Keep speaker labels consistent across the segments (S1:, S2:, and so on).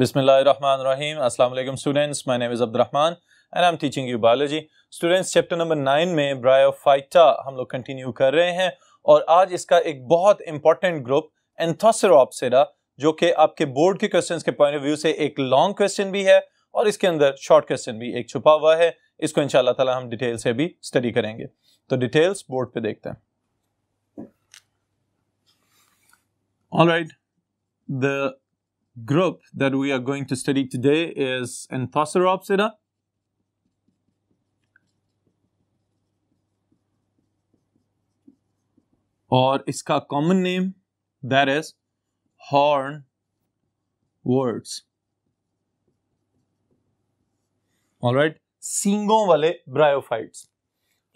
S1: Bismillahirrahmanirrahim. Assalamu alaikum students. My name is Abdurrahman and I'm teaching you biology. Students, chapter number 9 में bryophyta हम लोग continue कर रहे हैं और आज इसका एक बहुत इंपॉर्टेंट ग्रुप एंथोसेरोप्सिडा जो कि आपके बोर्ड के क्वेश्चंस के पॉइंट ऑफ व्यू से एक लॉन्ग क्वेश्चन भी है और इसके अंदर शॉर्ट क्वेश्चन भी एक छुपा हुआ है। इसको इंशाल्लाह ताला हम डिटेल से भी स्टडी करेंगे। तो डिटेल्स बोर्ड पे देखते हैं। Alright, the group that we are going to study today is Anthoceropsida. और इसका common name that is hornworts. Alright, सींगों वाले ब्रायोफाइट्स।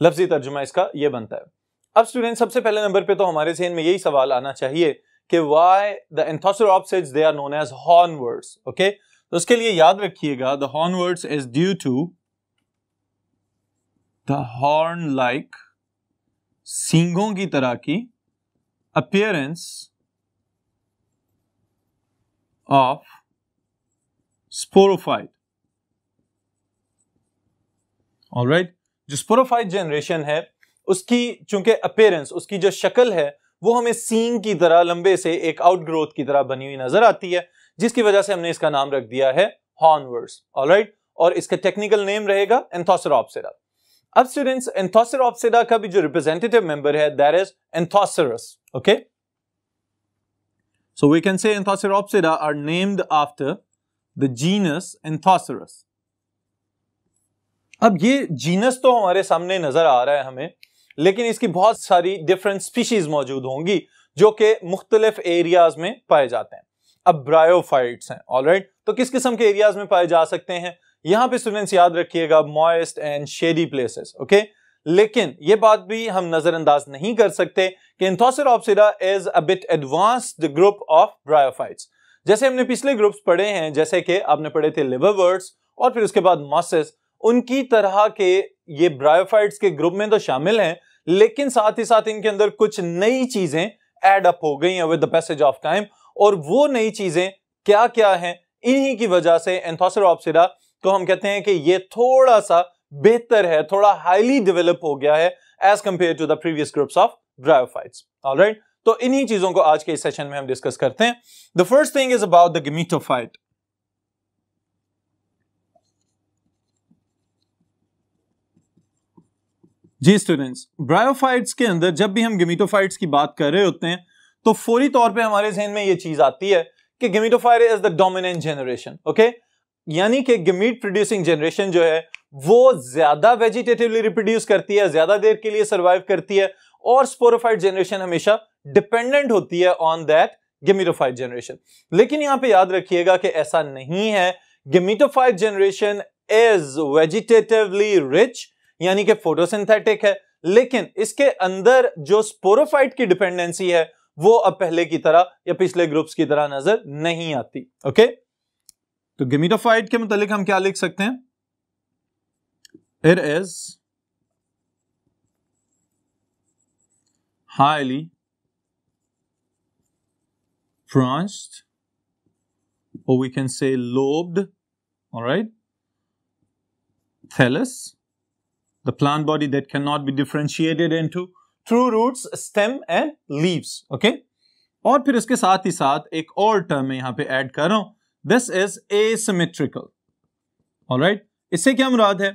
S1: लफ्जी तर्जुमा इसका ये बनता है। अब स्टूडेंट, सबसे पहले नंबर पे तो हमारे ज़हन में यही सवाल आना चाहिए कि why the Anthoceropsids they are known as hornwords, okay? तो उसके लिए याद रखिएगा the hornwords is due to the horn-like सींगों की तरह की appearance of sporophyte, alright? जो sporophyte जनरेशन है उसकी चूंकि अपीयरेंस, उसकी जो शक्ल है वो हमें सींग की तरह लंबे से एक आउटग्रोथ की तरह बनी हुई नजर आती है, जिसकी वजह से हमने इसका नाम रख दिया है हॉर्नवर्ड्स, ऑलराइट? और इसका टेक्निकल नेम रहेगा एंथोसेरोप्सिडा। अब स्टूडेंट्स, एंथोसेरोप्सिडा का भी जो रिप्रेजेंटेटिव मेंबर है that is Anthoceros, okay? So we can say Anthoceropsida are named after the genus Anthoceros. अब ये जीनस तो हमारे सामने नजर आ रहा है हमें, लेकिन इसकी बहुत सारी डिफरेंट स्पीशीज मौजूद होंगी जो कि मुख्तलिफ एरियाज में पाए जाते हैं। अब ब्रायोफाइट्स हैं, ऑलराइट? तो किस किस्म के एरियाज में पाए जा सकते हैं? यहां पे स्टूडेंट्स याद रखिएगा moist and shady places, okay? लेकिन ये बात भी हम नजरअंदाज नहीं कर सकते कि Anthoceropsida is a bit advanced group of bryophytes. जैसे हमने पिछले ग्रुप्स पढ़े हैं, जैसे कि आपने पढ़े थे लिवरवर्ट्स और फिर उसके बाद मॉसेस, उनकी तरह के ये ब्रायोफाइट्स के ग्रुप में तो शामिल हैं, लेकिन साथ ही साथ इनके अंदर कुछ नई चीजें ऐड अप हो गई हैं with the passage of time. और वो नई चीजें क्या क्या हैं, इन्हीं की वजह से एंथोसेरोप्सिडा को हम कहते हैं कि ये थोड़ा सा बेहतर है, थोड़ा हाईली डेवलप हो गया है as compare to the previous groups of bryophytes, alright? तो इन्हीं चीजों को आज के इस सेशन में हम डिस्कस करते हैं। The first thing is about the gametophyte. जी स्टूडेंट्स, ब्रायोफाइट्स के अंदर जब भी हम गेमेटोफाइट्स की बात कर रहे होते हैं तो फौरी तौर पे हमारे ज़हन में ये चीज आती है कि gametophyte is the dominant generation, okay? यानी कि गेमीट प्रोड्यूसिंग जनरेशन जो है वो ज्यादा वेजिटेटिवली रिप्रोड्यूस करती है, ज्यादा देर के लिए सर्वाइव करती है, और स्पोरोफाइट जनरेशन हमेशा डिपेंडेंट होती है ऑन दैट गेमेटोफाइट जनरेशन। लेकिन यहां पे याद रखिएगा कि ऐसा नहीं है। Gametophyte generation is vegetatively rich, यानी कि फोटोसिंथेटिक है, लेकिन इसके अंदर जो स्पोरोफाइट की डिपेंडेंसी है वो अब पहले की तरह या पिछले ग्रुप्स की तरह नजर नहीं आती, ओके? तो गेमेटोफाइट के मुतालिक हम क्या लिख सकते हैं? It is highly branched, or we can say lobed, all right? Thallus, the plant body that cannot be differentiated into true roots, stem and leaves, okay? और फिर इसके साथ ही साथ एक और टर्म मैं यहां पे ऐड कर रहा हूं, this is asymmetrical, all right? इससे क्या मुराद है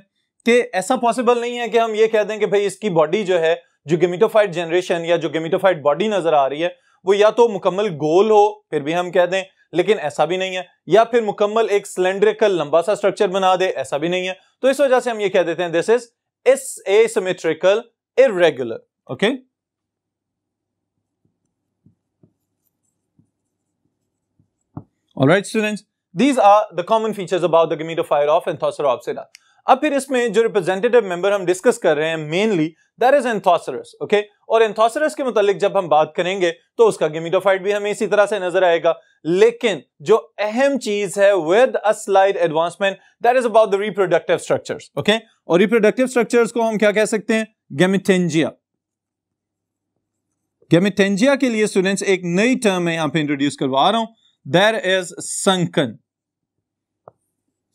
S1: कि ऐसा पॉसिबल नहीं है कि हम ये कह दें कि भाई इसकी बॉडी जो है, जो गेमेटोफाइट जनरेशन या जो गेमेटोफाइट बॉडी नजर आ रही है वो या तो मुकम्मल गोल हो, फिर भी हम कह दें, लेकिन ऐसा भी नहीं है, या फिर मुकम्मल एक सिलेंड्रिकल लंबा सा स्ट्रक्चर बना दे, ऐसा भी नहीं है। तो इस वजह से हम ये कह देते हैं this is asymmetrical irregular, okay? All right students, these are the common features about the gametophyte of Anthoceropsida. अब फिर इसमें जो रिप्रेजेंटेटिव मेंबर हम डिस्कस कर रहे हैं mainly that is Anthoceros, okay? और एंथोसेरस के मुतालिक जब हम बात करेंगे तो उसका गेमेटोफाइट भी हमें इसी तरह से नजर आएगा, लेकिन जो अहम चीज है with a slide advancement that is about the reproductive structures, okay? और रिप्रोडक्टिव स्ट्रक्चर्स को हम क्या कह सकते हैं? गैमेटेंजिया। गैमेटेंजिया के लिए स्टूडेंट्स एक नई टर्म मैं यहां पे इंट्रोड्यूस करवा रहा हूं, दैट इज संकन,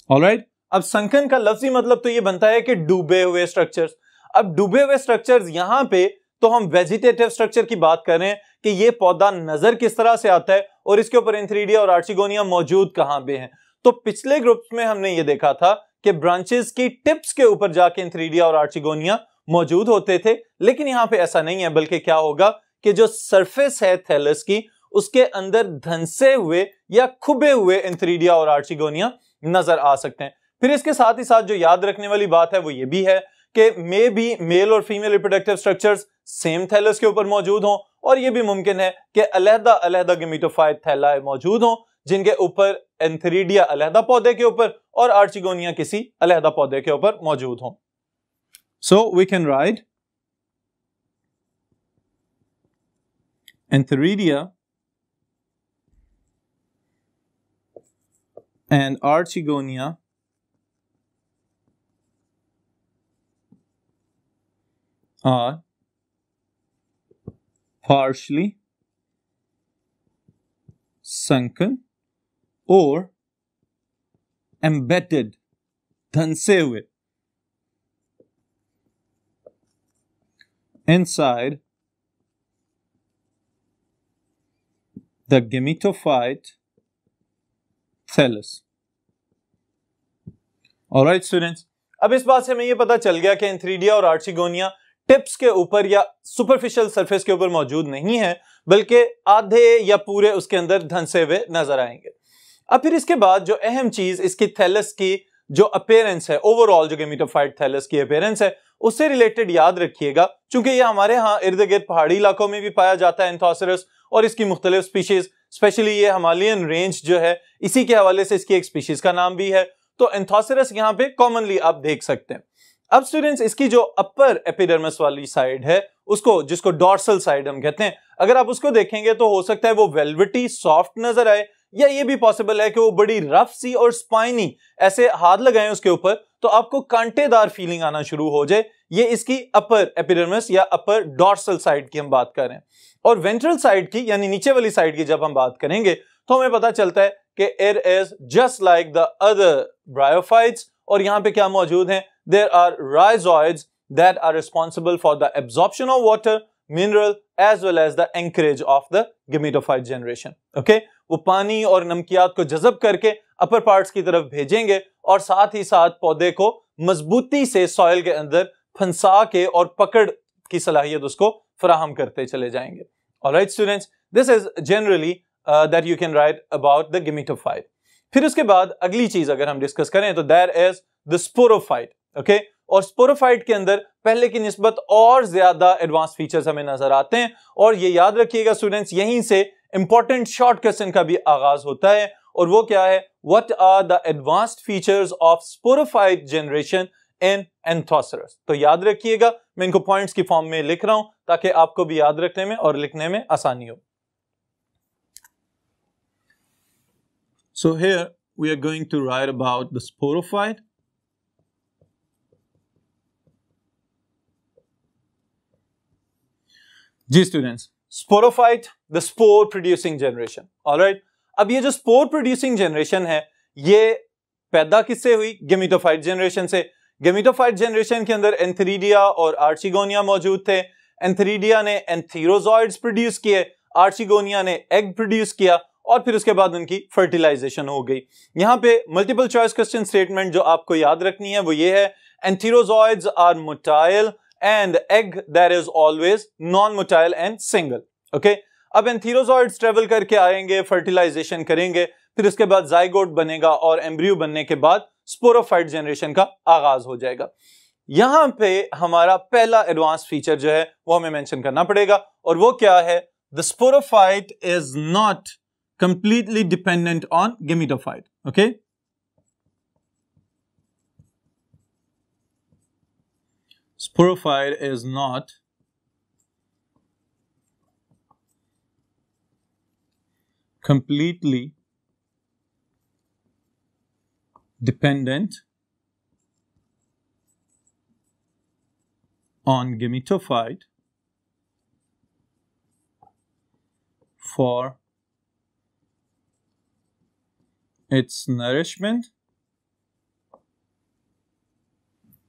S1: ऑलराइट, अब संकन का लफ्जी मतलब तो ये बनता है कि डूबे हुए स्ट्रक्चर्स। अब डूबे हुए स्ट्रक्चर्स यहां पे तो हम वेजिटेटिव स्ट्रक्चर की बात कर रहे हैं कि ये पौधा नजर किस तरह से आता है और इसके ऊपर एंथ्रीडिया और आर्चिगोनिया मौजूद कहां पे हैं। तो पिछले ग्रुप्स में हमने ये देखा था कि ब्रांचेस की टिप्स के ऊपर जाके एंथ्रीडिया और आर्चिगोनिया मौजूद होते थे, लेकिन यहां पे ऐसा नहीं है, बल्कि क्या होगा कि जो सरफेस है थैलस की उसके अंदर धंसे हुए या खुबे हुए एंथ्रीडिया और आर्चिगोनिया नजर आ सकते हैं। फिर इसके साथ ही साथ जो याद रखने वाली बात है वो ये भी है कि मे बी मेल और female reproductive structures same thallus के ऊपर मौजूद हों, और ये भी मुमकिन है कि अलहदा अलहदा गेमेटोफाइट थैलाई मौजूद हों जिनके ऊपर एंथ्रीडिया अलहदा पौधे के ऊपर और आर्चिगोनिया किसी अलहदा पौधे के ऊपर मौजूद हों। So we can write antheridia and Archigonia are partially sunken or embedded, धंसे हुए inside the gametophyte thallus। Alright students, अब इस बात से हमें यह पता चल गया कि एंथ्रीडिया और आर्चिगोनिया टिप्स के ऊपर या सुपरफिशियल सरफेस के ऊपर मौजूद नहीं है, बल्कि आधे या पूरे उसके अंदर धंसे हुए नजर आएंगे। अब फिर इसके बाद जो अहम चीज इसकी थैलस की जो अपीयरेंस है, ओवरऑल जो गेमेटोफाइट थैलस की अपीयरेंस है उससे रिलेटेड याद रखिएगा, क्योंकि ये हमारे यहाँ इर्द गिर्द पहाड़ी इलाकों में भी पाया जाता है एंथोसरस, और इसकी मुख्तलिफ स्पीशीज, स्पेशली ये हिमालयन रेंज जो है इसी के हवाले से इसकी एक स्पीशीज का नाम भी है। तो एंथोसरस यहाँ पे कॉमनली आप देख सकते हैं। अब स्टूडेंट्स, इसकी जो अपर एपिडर्मिस वाली साइड है उसको, जिसको डॉर्सल साइड हम कहते हैं, अगर आप उसको देखेंगे तो हो सकता है वो वेलवेटी सॉफ्ट नजर आए, या ये भी पॉसिबल है कि वो बड़ी रफ सी और स्पाइनी, ऐसे हाथ लगाएं उसके ऊपर तो आपको कांटेदार फीलिंग आना शुरू हो जाए। ये इसकी अपर एपिडर्मिस या अपर डॉर्सल साइड की हम बात कर रहे हैं। और वेंट्रल साइड की यानी नीचे वाली साइड की जब हम बात करेंगे तो हमें पता चलता है कि it is just like the other bryophytes, और यहां पे क्या मौजूद है, there are rhizoids that are responsible for the absorption of water, mineral as well as the anchorage of the gametophyte generation. Okay, वो पानी और नमकियात को जज़ब करके अपर पार्ट्स की तरफ भेजेंगे और साथ ही साथ पौधे को मजबूती से सॉइल के अंदर फंसा के और पकड़ की सलाहियत उसको फराहम करते चले जाएंगे। Alright students, this is generally that you can write about the gametophyte. फिर उसके बाद अगली चीज अगर हम डिस्कस करें तो there is the sporophyte. Okay, और स्पोरोफाइट के अंदर पहले की निस्बत और ज्यादा एडवांस फीचर्स हमें नजर आते हैं, और ये याद रखिएगा स्टूडेंट्स, यहीं से इंपॉर्टेंट शॉर्ट क्वेश्चन का भी आगाज होता है, और वो क्या है, what are the advanced features of sporophyte generation in Anthoceros. तो याद रखिएगा, मैं इनको पॉइंट्स की फॉर्म में लिख रहा हूं ताकि आपको भी याद रखने में और लिखने में आसानी हो। So here we are going to write about the sporophyte. जी students, sporophyte the spore producing generation. Alright, अब ये जो स्पोर प्रोड्यूसिंग जनरेशन है ये पैदा किससे हुई, गेमेटोफाइट जनरेशन से। गेमेटोफाइट जनरेशन के अंदर एंथ्रीडिया और आर्चिगोनिया मौजूद थे। एंथ्रीडिया ने एंथीरोजॉइड्स प्रोड्यूस किए, आर्चिगोनिया ने एग प्रोड्यूस किया, और फिर उसके बाद उनकी फर्टिलाइजेशन हो गई। यहां पे मल्टीपल चॉइस क्वेश्चन स्टेटमेंट जो आपको याद रखनी है वो ये है, antherozoids are motile and egg that is always non-motile and single. Okay, अब एंथीरोजॉइड्स ट्रेवल करके आएंगे, फर्टिलाइजेशन करेंगे, फिर उसके बाद जाइगोट बनेगा और एम्ब्रियो बनने के बाद स्पोरोफाइट जनरेशन का आगाज हो जाएगा। यहां पे हमारा पहला एडवांस फीचर जो है वो हमें मेंशन करना पड़ेगा, और वो क्या है, the sporophyte is not completely dependent on gametophyte. Okay, sporophyte is not completely dependent on gametophyte for its nourishment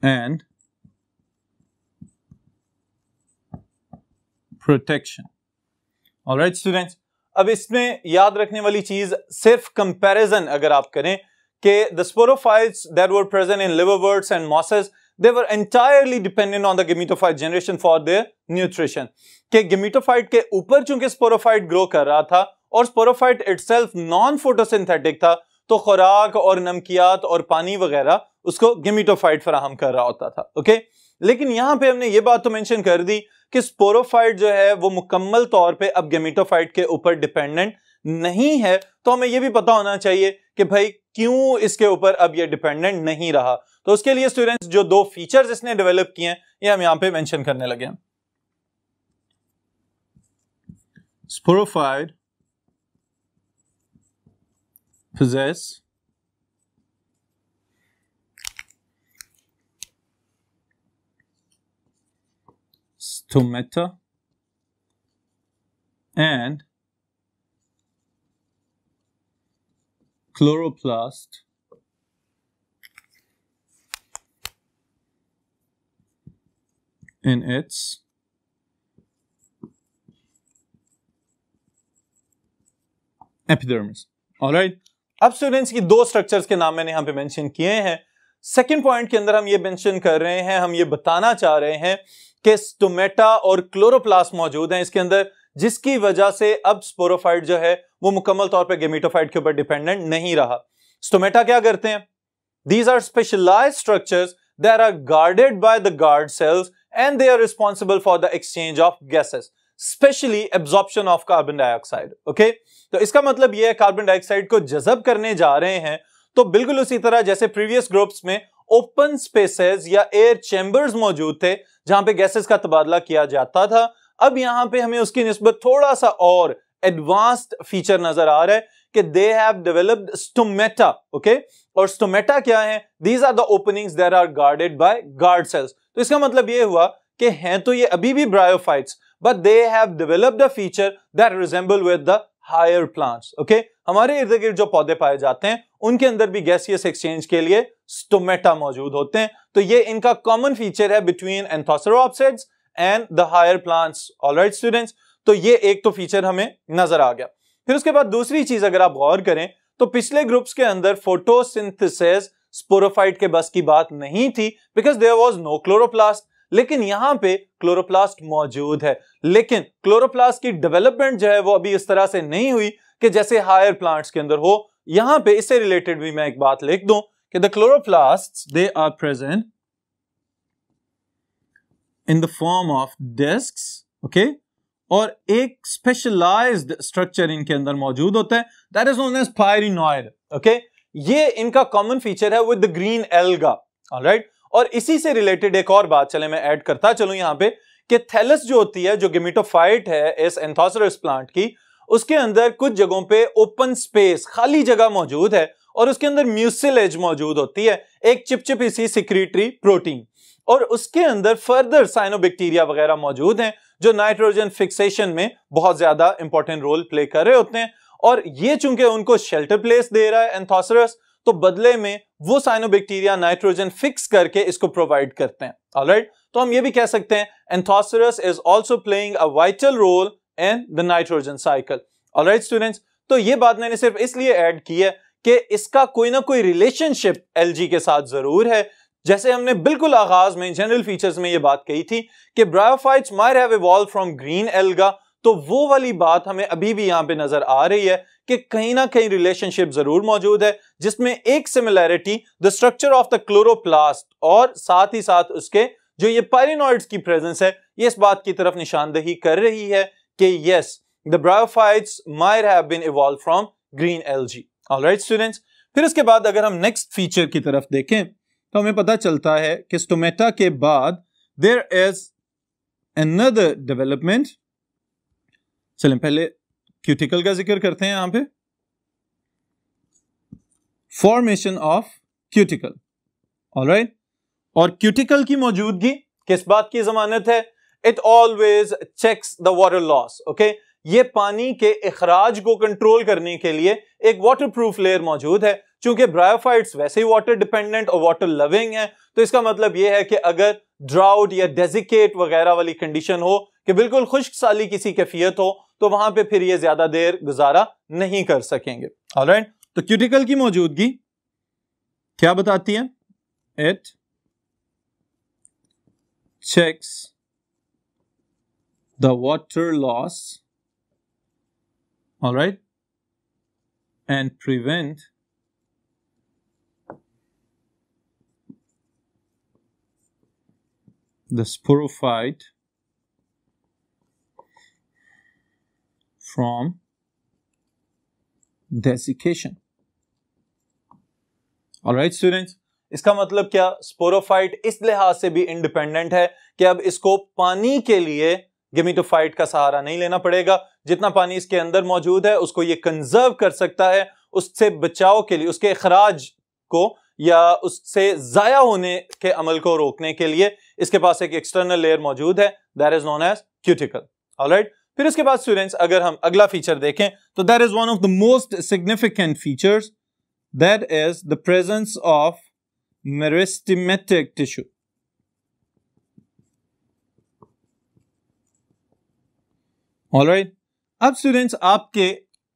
S1: and protection. Alright students, अब इसमें याद रखने वाली चीज सिर्फ कंपैरिजन अगर आप करें कि the sporophytes that were present in liverworts and mosses they were entirely dependent on the gametophyte generation for their nutrition। कि gametophyte के ऊपर चूंकि स्पोरोफाइट ग्रो कर रहा था और स्पोरोफाइट itself नॉन फोटोसिंथेटिक था, तो खुराक और नमकियात और पानी वगैरह उसको गेमिटोफाइट फराहम कर रहा होता था। ओके, लेकिन यहां पे हमने ये बात तो मेंशन कर दी कि स्पोरोफाइट जो है वो मुकम्मल तौर पे अब गेमिटोफाइट के ऊपर डिपेंडेंट नहीं है। तो हमें ये भी पता होना चाहिए कि भाई क्यों इसके ऊपर अब ये डिपेंडेंट नहीं रहा। तो उसके लिए स्टूडेंट्स जो दो फीचर्स इसने डेवलप किए हैं ये हम यहां पे मेंशन करने लगे हैं। Sporophyte possess stomata and chloroplast in its epidermis। Alright, अब स्टूडेंट्स की दो स्ट्रक्चर्स के नाम मैंने यहां पे मेंशन किए हैं। सेकंड पॉइंट के अंदर हम ये मेंशन कर रहे हैं, हम ये बताना चाह रहे हैं कि स्टोमेटा और क्लोरोप्लास्ट मौजूद हैं इसके अंदर, जिसकी वजह से अब स्पोरोफाइट जो है वो मुकम्मल तौर पे गेमिटोफाइट के ऊपर डिपेंडेंट नहीं रहा। स्टोमेटा क्या करते हैं? These are specialized structures that are guarded by the guard cells and they are responsible for the exchange of gases, especially absorption of carbon dioxide। Okay? तो इसका मतलब यह है कार्बन डाइऑक्साइड को जज़ब करने जा रहे हैं। तो बिल्कुल उसी तरह जैसे प्रीवियस ग्रुप्स में ओपन स्पेसेस या एयर चैम्बर्स मौजूद थे जहां पे गैसेस का तबादला किया जाता था, अब यहां पे हमें उसकी निस्बत थोड़ा सा और एडवांस्ड फीचर नजर आ रहा है कि they have developed stomata. Okay, और स्टोमेटा क्या है? These are the openings that are guarded by guard cells. तो इसका मतलब यह हुआ कि हैं तो ये अभी भी bryophytes, but they have developed a feature that resemble with the higher plants. Okay, हमारे इर्द गिर्द जो पौधे पाए जाते हैं उनके अंदर भी गैसियस एक्सचेंज के लिए स्टोमेटा मौजूद होते हैं। तो ये इनका कॉमन फीचर है between anthoceropsids and the higher plants. Alright students, तो ये एक तो फीचर हमें नजर आ गया। फिर उसके बाद दूसरी चीज अगर आप गौर करें तो पिछले ग्रुप्स के अंदर फोटोसिंथेसिस स्पोरोफाइट के बस की बात नहीं थी, because there was no chloroplast. लेकिन यहां पे क्लोरोप्लास्ट मौजूद है, लेकिन क्लोरोप्लास्ट की डेवलपमेंट जो है वो अभी इस तरह से नहीं हुई कि जैसे हायर प्लांट्स के अंदर हो। यहां पे इससे रिलेटेड भी मैं एक बात लिख दूं कि the chloroplasts they are present in the form of discs. Okay, और एक स्पेशलाइज्ड स्ट्रक्चर इनके अंदर मौजूद होता है that is known as pyrenoid. Okay, ये इनका कॉमन फीचर है with the green alga. Alright, और इसी से रिलेटेड एक और बात चले मैं ऐड करता चलूं यहां पे कि थैलस जो होती है, जो गेमिटोफाइट है इस एंथोसेरस प्लांट की, उसके अंदर कुछ जगहों पे ओपन स्पेस खाली जगह मौजूद है और उसके अंदर म्यूसिलेज मौजूद होती है, एक चिपचिपी सी सिक्रीटरी प्रोटीन, और उसके अंदर फर्दर साइनोबैक्टीरिया वगैरह मौजूद हैं जो नाइट्रोजन फिक्सेशन में बहुत ज्यादा इंपॉर्टेंट रोल प्ले कर रहे होते हैं। और ये चूंकि उनको शेल्टर प्लेस दे रहा है एंथोसेरस, तो बदले में वो साइनोबैक्टीरिया नाइट्रोजन फिक्स करके इसको प्रोवाइड करते हैं। ऑलराइट, तो हम ये भी कह सकते हैं Anthoceros is also playing a vital role in the nitrogen cycle. Alright students, तो ये बात मैंने सिर्फ इसलिए ऐड की है कि इसका कोई ना कोई रिलेशनशिप एलजी के साथ जरूर है। जैसे हमने बिल्कुल आगाज में जनरल फीचर्स में ये बात कही थी कि bryophytes might have evolved from green alga, तो वो वाली बात हमें अभी भी यहां पे नजर आ रही है कि कहीं ना कहीं रिलेशनशिप जरूर मौजूद है, जिसमें एक similarity the structure of the chloroplast और साथ ही साथ उसके जो ये पायरिनॉइड्स की प्रेजेंस है, ये इस बात की तरफ निशानदही कर रही है कि yes the bryophytes might have been evolved from green algae. Alright students, फिर उसके बाद अगर हम नेक्स्ट फीचर की तरफ देखें तो हमें पता चलता है कि स्टोमेटा के बाद देयर इज अनदर डेवलपमेंट। चलें पहले क्यूटिकल का जिक्र करते हैं यहां पे, फॉर्मेशन ऑफ क्यूटिकल। ऑलराइट, और क्यूटिकल की मौजूदगी किस बात की जमानत है? It always checks the water loss. Okay, ये पानी के इखराज को कंट्रोल करने के लिए एक वाटर प्रूफ लेयर मौजूद है। चूंकि ब्रायोफाइट्स वैसे ही वाटर डिपेंडेंट और वाटर लविंग है, तो इसका मतलब यह है कि अगर ड्राउट या डेजिकेट वगैरह वाली कंडीशन हो कि बिल्कुल खुश्क साली किसी कैफियत हो, तो वहां पे फिर ये ज्यादा देर गुजारा नहीं कर सकेंगे। ऑलराइट, तो क्यूटिकल की मौजूदगी क्या बताती है? It checks the water loss, alright, and prevent the sporophyte from desiccation. Alright students, इसका मतलब क्या? स्पोरोफाइट इस लिहाज से भी इंडिपेंडेंट है कि अब इसको पानी के लिए गेमिटोफाइट का सहारा नहीं लेना पड़ेगा। जितना पानी इसके अंदर मौजूद है उसको ये कंजर्व कर सकता है, उससे बचाव के लिए, उसके अखराज को या उससे जाया होने के अमल को रोकने के लिए इसके पास एक एक्सटर्नल लेयर मौजूद है, that is known as cuticle. Alright, फिर इसके बाद स्टूडेंट्स अगर हम अगला फीचर देखें तो that is one of the most significant features, that is the presence of meristematic tissue. Alright, अब स्टूडेंट्स आपके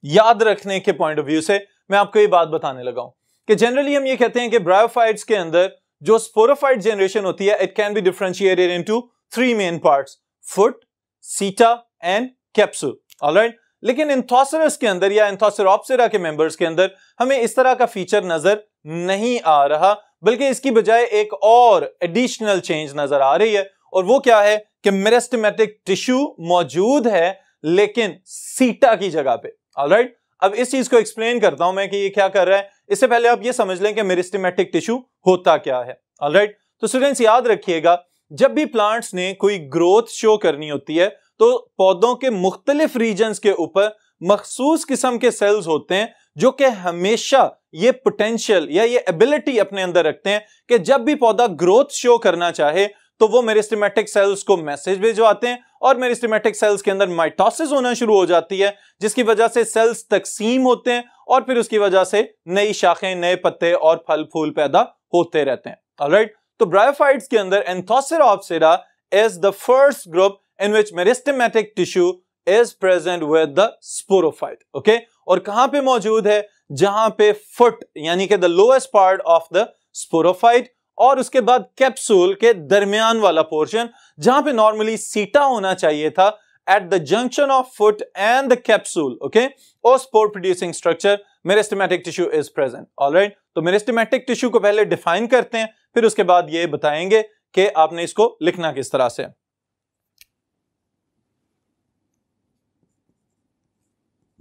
S1: याद रखने के पॉइंट ऑफ व्यू से मैं आपको ये बात बताने लगा हूं कि जनरली हम ये कहते हैं कि ब्रायोफाइट्स के अंदर जो स्पोरोफाइट जनरेशन होती है, it can be differentiated into 3 main parts, foot, seta and capsule. Alright, लेकिन एंथोसेरस के अंदर या एंथोसेरोप्सिरा के मेंबर्स के अंदर हमें इस तरह का फीचर नजर नहीं आ रहा, बल्कि इसकी बजाय एक और एडिशनल चेंज नजर आ रही है, और वो क्या है कि मेरिस्टेमेटिक टिश्यू मौजूद है लेकिन सीटा की जगह पे। ऑलराइट, अब इस चीज को एक्सप्लेन करता हूं मैं कि ये क्या कर रहा है। इससे पहले आप ये समझ लें कि मेरिस्टेमेटिक टिश्यू होता क्या है। ऑलराइट, तो स्टूडेंट्स याद रखिएगा, जब भी प्लांट्स ने कोई ग्रोथ शो करनी होती है तो पौधों के मुख्तलिफ रीजन्स के ऊपर मखसूस किस्म के सेल्स होते हैं जो कि हमेशा ये पोटेंशियल या ये एबिलिटी अपने अंदर रखते हैं कि जब भी पौधा ग्रोथ शो करना चाहे तो वो मेरिस्टेमेटिक सेल्स को मैसेज भिजवाते हैं और मेरिस्टेमेटिक सेल्स के अंदर माइटोसिस होना शुरू हो जाती है, जिसकी वजह से सेल्स तकसीम होते हैं और फिर उसकी वजह से नई शाखें, नए पत्ते और फल फूल पैदा होते रहते हैं। ऑलराइट, तो ब्रायोफाइट्स के अंदर Anthoceropsida is the first group in which meristematic tissue is present with the sporophyte. Okay, और कहां पे मौजूद है? जहां पे फुट यानी कि the lowest part of the sporophyte, और उसके बाद कैप्सूल के दरमियान वाला पोर्शन जहां पे नॉर्मली सीटा होना चाहिए था, at the junction of foot and the capsule, okay, और spore producing structure meristematic tissue is present. Alright, तो मेरिस्टेमेटिक टिश्यू को पहले डिफाइन करते हैं, फिर उसके बाद ये बताएंगे कि आपने इसको लिखना किस तरह से।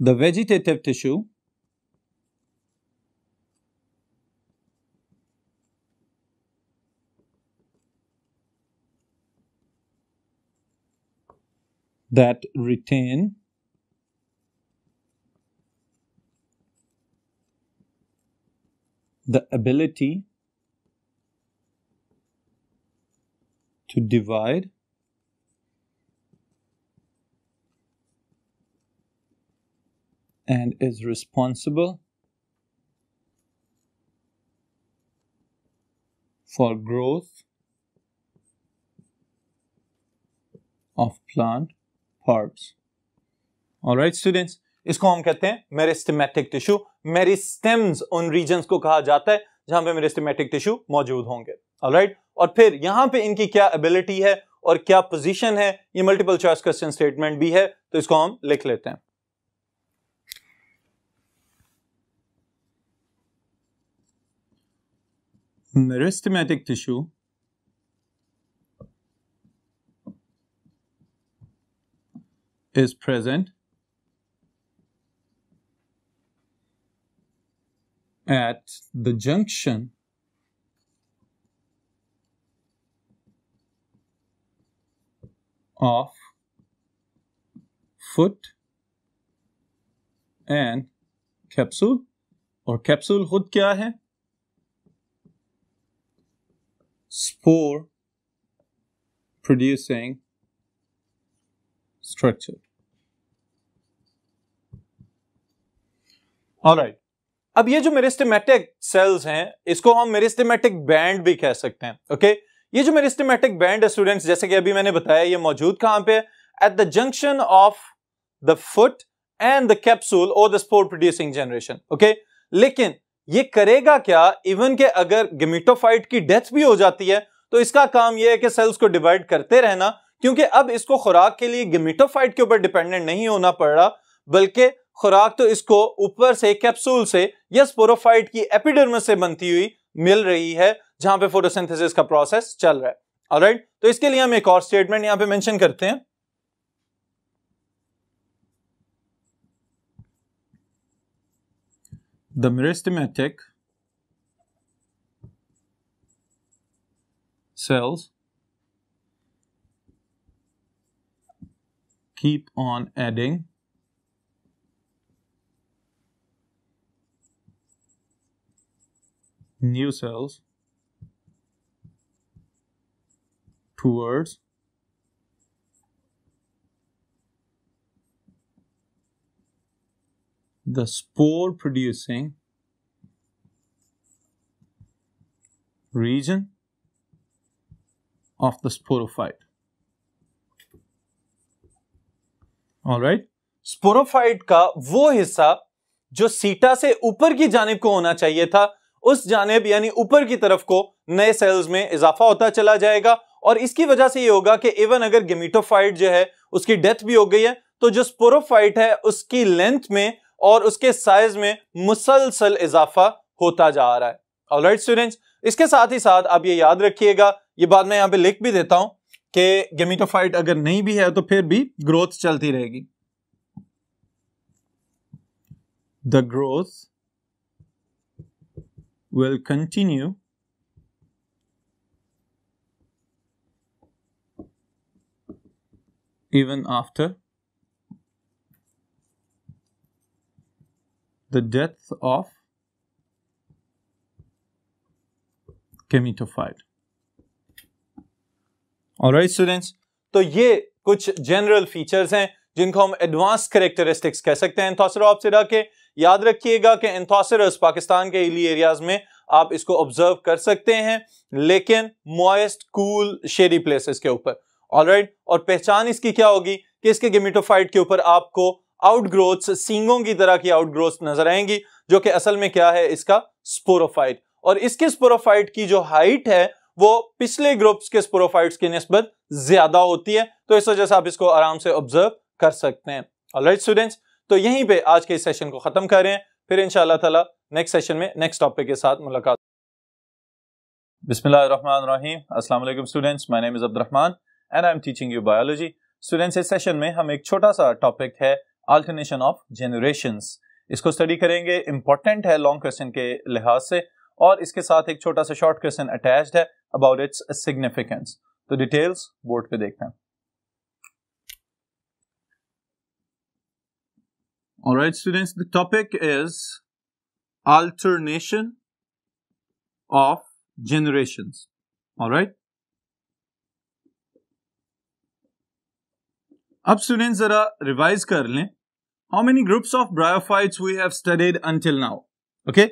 S1: The vegetative tissue that retain the ability to divide and is responsible for growth of plant parts. Alright students, इसको हम कहते हैं मेरिस्टेमेटिक टिश्यू। मेरिस्टेम्स उन रीजन्स को कहा जाता है जहां पे मेरिस्टेमेटिक टिश्यू मौजूद होंगे। ऑलराइट, और फिर यहां पे इनकी क्या एबिलिटी है और क्या पोजीशन है, ये मल्टीपल चॉइस क्वेश्चन स्टेटमेंट भी है, तो इसको हम लिख लेते हैं। Meristematic tissue is present at the junction of foot and capsule, और capsule खुद क्या है? Spore producing structure. All right. अब ये जो मेरिस्टेमेटिक सेल्स हैं, इसको हम मेरिस्टेमेटिक बैंड भी कह सकते हैं। ओके, ये जो मेरिस्टेमेटिक बैंड है स्टूडेंट्स, जैसे कि अभी मैंने बताया, ये मौजूद कहां पे है? At the junction of the foot and the capsule और the spore producing generation. Okay, लेकिन ये करेगा क्या? इवन के अगर गेमेटोफाइट की डेथ भी हो जाती है तो इसका काम यह है कि सेल्स को डिवाइड करते रहना, क्योंकि अब इसको खुराक के लिए गेमेटोफाइट के ऊपर डिपेंडेंट नहीं होना पड़ रहा, बल्कि खुराक तो इसको ऊपर से कैप्सूल से या स्पोरोफाइट की एपिडर्मिस से बनती हुई मिल रही है, जहां पे फोटोसिंथेसिस का प्रोसेस चल रहा है। ऑलराइट, तो इसके लिए हम एक और स्टेटमेंट यहां पे मेंशन करते हैं। The meristematic cells keep on adding new cells towards the spore producing region of the sporophyte. Alright, sporophyte का वो हिस्सा जो सीटा से ऊपर की जानिब को होना चाहिए था, उस जानिब यानी ऊपर की तरफ को नए सेल्स में इजाफा होता चला जाएगा, और इसकी वजह से ये होगा कि इवन अगर गेमेटोफाइट जो है उसकी डेथ भी हो गई है, तो जो स्पोरोफाइट है उसकी लेंथ में और उसके साइज में मुसलसल इजाफा होता जा रहा है। ऑलराइट स्टूडेंट्स, इसके साथ ही साथ आप ये याद रखिएगा, ये बात मैं यहां पे लिख भी देता हूं कि गेमेटोफाइट अगर नहीं भी है तो फिर भी ग्रोथ चलती रहेगी। The growth will continue even after the death of gametophyte. Alright students, तो ये कुछ जनरल फीचर्स हैं जिनको हम एडवांस कैरेक्टरिस्टिक्स कह सकते हैं एंथोसेरोप्सिरा के। याद रखिएगा कि एंथोसेरस पाकिस्तान के हिली एरियाज में आप इसको ऑब्जर्व कर सकते हैं, लेकिन मॉइस्ट कूल शेडी प्लेसेस के ऊपर। ऑलराइट, और पहचान इसकी क्या होगी कि इसके गेमेटोफाइट के ऊपर आपको आउटग्रोथ्स, सींगों की तरह की आउटग्रोथ्स नजर आएंगी, जो कि असल में क्या है, इसका स्पोरोफाइट। और इसके स्पोरोफाइट की जो हाइट है वो पिछले ग्रुप्स के स्पोरोफाइट्स की निस्बत ज्यादा होती है, तो इस वजह से आप इसको आराम से ऑब्जर्व कर सकते हैं। ऑलराइट स्टूडेंट्स, तो यहीं पे आज के इस सेशन को खत्म कर रहे हैं, फिर इंशाअल्लाह ताला नेक्स्ट सेशन में नेक्स्ट टॉपिक के साथ मुलाकात। बिस्मिल्लाहिर्रहमानिर्रहीम, अस्सलाम वालेकुम students, my name is Abdurrahman and I am teaching you biology. Students, इस सेशन में हम एक छोटा सा टॉपिक है अल्टरनेशन ऑफ जनरेशंस, इसको स्टडी करेंगे। इंपॉर्टेंट है लॉन्ग क्वेश्चन के लिहाज से, और इसके साथ एक छोटा सा शॉर्ट क्वेश्चन अटैच्ड है अबाउट इट्स सिग्निफिकेंस। तो डिटेल्स बोर्ड पे देखते हैं। Alright students, the topic is alternation of generations. Alright, अब स्टूडेंट्स जरा रिवाइज कर लें, how many groups of bryophytes we have studied until now. Okay,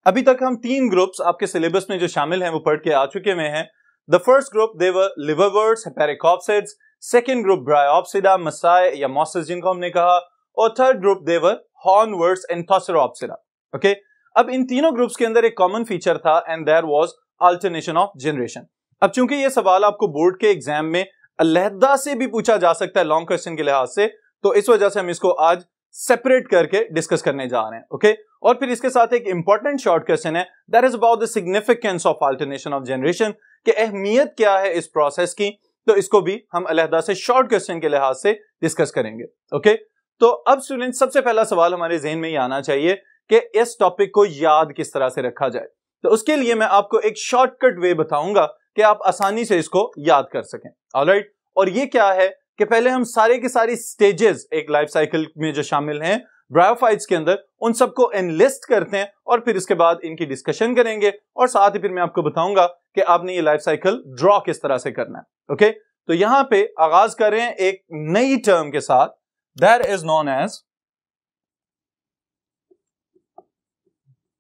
S1: अभी तक हम 3 ग्रुप्स आपके सिलेबस में जो शामिल हैं वो पढ़ के आ चुके हुए हैं। The first group they were liverworts, hepaticopsids, second group bryopsida, Musci या मॉसेस जिनको हमने कहा, और third group they were hornworts, Anthoceropsida. Okay, अब इन तीनों ग्रुप्स के अंदर एक कॉमन फीचर था and there was alternation of generation. अब चूंकि ये सवाल आपको बोर्ड के एग्जाम में अलहदा से भी पूछा जा सकता है लॉन्ग क्वेश्चन के लिहाज से, तो इस वजह से हम इसको आज सेपरेट करके डिस्कस करने जा रहे हैं। ओके, और फिर इसके साथ एक इंपॉर्टेंट शॉर्ट क्वेश्चन है, that is about the significance of alternation of generation, कि अहमियत क्या है इस प्रोसेस की, तो इसको भी हम अलहदा से शॉर्ट क्वेश्चन के लिहाज से डिस्कस करेंगे। ओके, तो अब स्टूडेंट सबसे पहला सवाल हमारे ज़हन में ये आना चाहिए कि इस टॉपिक को याद किस तरह से रखा जाए। तो उसके लिए मैं आपको एक शॉर्टकट वे बताऊंगा कि आप आसानी से इसको याद कर सकें। ऑलराइट, और ये क्या है कि पहले हम सारे के सारी स्टेजेस एक लाइफ साइकिल में जो शामिल हैं ब्रायोफाइट्स के अंदर, उन सबको एनलिस्ट करते हैं, और फिर इसके बाद इनकी डिस्कशन करेंगे, और साथ ही फिर मैं आपको बताऊंगा कि आपने ये लाइफ साइकिल ड्रॉ किस तरह से करना है। ओके, तो यहां पे आगाज कर रहे हैं एक नई टर्म के साथ, that is known as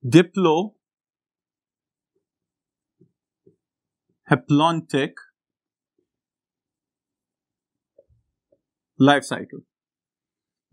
S1: diplohaplontic life cycle.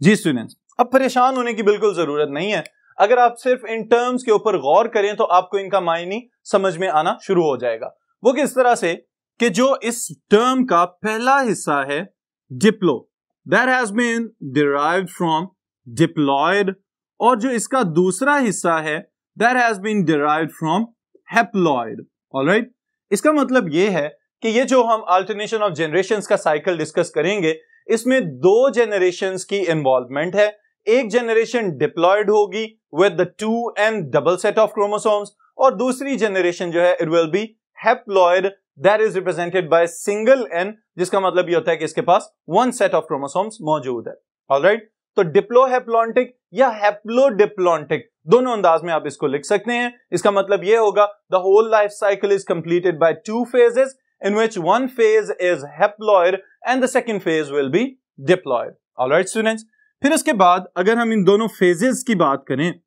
S1: जी स्टूडेंट्स, अब परेशान होने की बिल्कुल जरूरत नहीं है। अगर आप सिर्फ इन टर्म्स के ऊपर गौर करें तो आपको इनका मायने समझ में आना शुरू हो जाएगा। वो किस तरह से कि जो इस टर्म का पहला हिस्सा है diplo, that has been derived from diploid, और जो इसका दूसरा हिस्सा है that has been derived from haploid. Alright, इसका मतलब यह है कि ये जो हम अल्टरनेशन ऑफ जनरेशंस का साइकिल डिस्कस करेंगे, इसमें दो जनरेशंस की इन्वॉल्वमेंट है। एक जनरेशन डिप्लॉयड होगी with the 2n double set of chromosomes, और दूसरी जनरेशन जो है it will be haploid, that is represented by single n, जिसका मतलब ये होता है कि इसके पास 1 सेट ऑफ क्रोमोसोम्स मौजूद है। ऑलराइट, तो डिप्लोहैप्लॉन्टिक या हैप्लोडिप्लॉन्टिक दोनों अंदाज में आप इसको लिख सकते हैं। इसका मतलब यह होगा the whole life cycle is completed by 2 phases in which one phase is haploid and the second phase will be diploid. All right students, फिर उसके बाद अगर हम इन दोनों phases की बात करें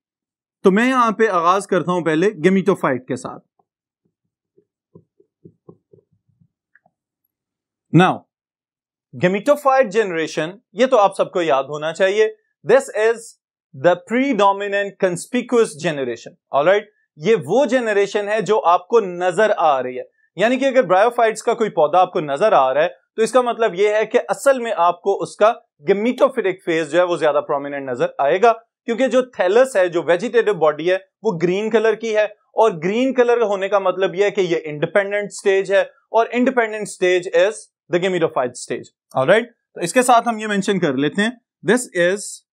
S1: तो मैं यहां पे आगाज करता हूं पहले गेमेटोफाइट के साथ। Now, गेमेटोफाइट जनरेशन, ये तो आप सबको याद होना चाहिए, this is the predominant conspicuous generation. All right, ये वो जनरेशन है जो आपको नजर आ रही है। यानी कि अगर ब्रायोफाइट्स का कोई पौधा आपको नजर आ रहा है तो इसका मतलब यह है कि असल में आपको उसका गेमेटोफिटिक फेज जो है वो ज्यादा प्रोमिनेंट नजर आएगा, क्योंकि जो थैलस है, जो वेजिटेटिव बॉडी है, वो ग्रीन कलर की है, और ग्रीन कलर होने का मतलब यह है कि ये इंडिपेंडेंट स्टेज है, और independent stage is the gametophyte stage. Alright, तो इसके साथ हम ये मेंशन कर लेते हैं, this is